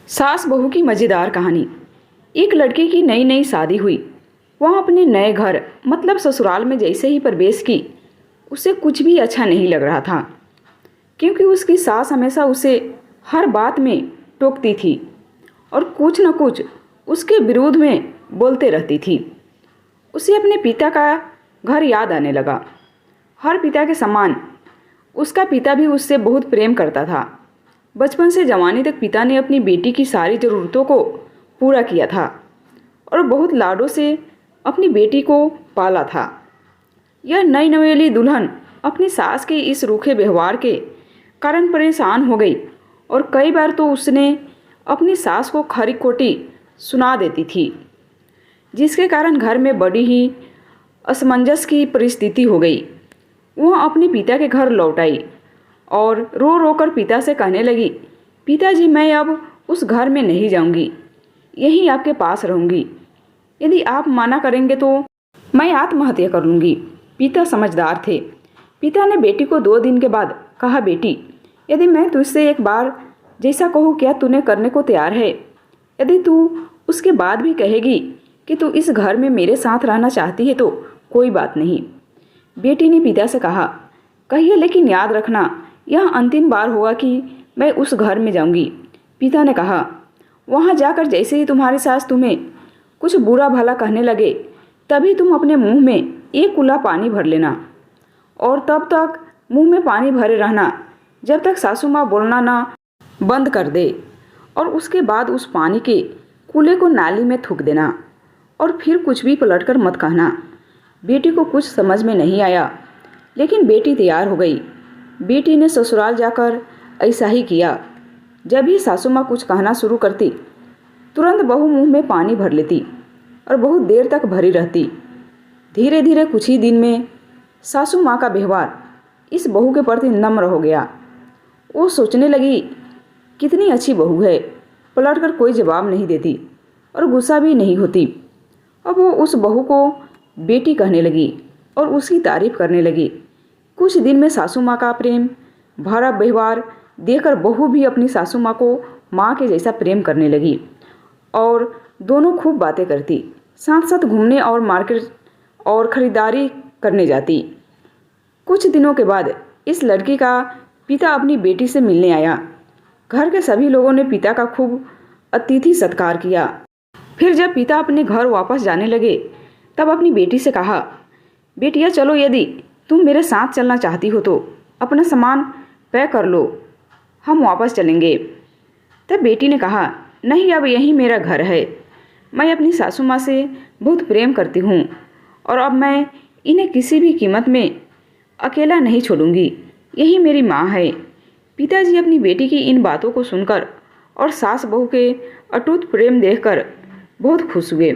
सास बहू की मज़ेदार कहानी। एक लड़के की नई नई शादी हुई। वह अपने नए घर मतलब ससुराल में जैसे ही प्रवेश की, उसे कुछ भी अच्छा नहीं लग रहा था, क्योंकि उसकी सास हमेशा उसे हर बात में टोकती थी और कुछ न कुछ उसके विरोध में बोलते रहती थी। उसे अपने पिता का घर याद आने लगा। हर पिता के समान उसका पिता भी उससे बहुत प्रेम करता था। बचपन से जवानी तक पिता ने अपनी बेटी की सारी ज़रूरतों को पूरा किया था और बहुत लाडों से अपनी बेटी को पाला था। यह नई नवेली दुल्हन अपनी सास के इस रूखे व्यवहार के कारण परेशान हो गई और कई बार तो उसने अपनी सास को खरी खोटी सुना देती थी, जिसके कारण घर में बड़ी ही असमंजस की परिस्थिति हो गई। वह अपने पिता के घर लौट आई और रो रो कर पिता से कहने लगी, पिताजी, मैं अब उस घर में नहीं जाऊंगी, यहीं आपके पास रहूंगी। यदि आप मना करेंगे तो मैं आत्महत्या कर लूँगी। पिता समझदार थे। पिता ने बेटी को 2 दिन के बाद कहा, बेटी, यदि मैं तुझसे एक बार जैसा कहूँ, क्या तूने करने को तैयार है? यदि तू उसके बाद भी कहेगी कि तू इस घर में मेरे साथ रहना चाहती है तो कोई बात नहीं। बेटी ने पिता से कहा, कहिए, लेकिन याद रखना, यह अंतिम बार होगा कि मैं उस घर में जाऊंगी। पिता ने कहा, वहाँ जाकर जैसे ही तुम्हारी सास तुम्हें कुछ बुरा भला कहने लगे, तभी तुम अपने मुंह में एक कुल्ला पानी भर लेना और तब तक मुंह में पानी भरे रहना जब तक सासू माँ बोलना ना बंद कर दे, और उसके बाद उस पानी के कूले को नाली में थूक देना और फिर कुछ भी पलटकर मत कहना। बेटी को कुछ समझ में नहीं आया, लेकिन बेटी तैयार हो गई। बेटी ने ससुराल जाकर ऐसा ही किया। जब भी सासू माँ कुछ कहना शुरू करती, तुरंत बहू मुंह में पानी भर लेती और बहुत देर तक भरी रहती। धीरे धीरे कुछ ही दिन में सासू माँ का व्यवहार इस बहू के प्रति नम्र हो गया। वो सोचने लगी, कितनी अच्छी बहू है, पलट कर कोई जवाब नहीं देती और गुस्सा भी नहीं होती। अब वो उस बहू को बेटी कहने लगी और उसकी तारीफ करने लगी। कुछ दिन में सासू माँ का प्रेम भरा व्यवहार देखकर बहू भी अपनी सासू माँ को माँ के जैसा प्रेम करने लगी और दोनों खूब बातें करती, साथ साथ घूमने और मार्केट और ख़रीदारी करने जाती। कुछ दिनों के बाद इस लड़की का पिता अपनी बेटी से मिलने आया। घर के सभी लोगों ने पिता का खूब अतिथि सत्कार किया। फिर जब पिता अपने घर वापस जाने लगे, तब अपनी बेटी से कहा, बेटिया, चलो, यदि तुम मेरे साथ चलना चाहती हो तो अपना सामान पैक कर लो, हम वापस चलेंगे। तब बेटी ने कहा, नहीं, अब यही मेरा घर है। मैं अपनी सासू माँ से बहुत प्रेम करती हूँ और अब मैं इन्हें किसी भी कीमत में अकेला नहीं छोड़ूंगी, यही मेरी माँ है। पिताजी अपनी बेटी की इन बातों को सुनकर और सास बहू के अटूट प्रेम देखकर बहुत खुश हुए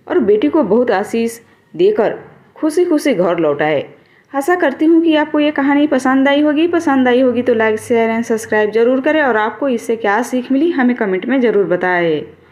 और बेटी को बहुत आशीष देकर खुशी खुशी घर लौट आए। आशा करती हूँ कि आपको ये कहानी पसंद आई होगी तो लाइक, शेयर एंड सब्सक्राइब जरूर करें और आपको इससे क्या सीख मिली हमें कमेंट में ज़रूर बताएं।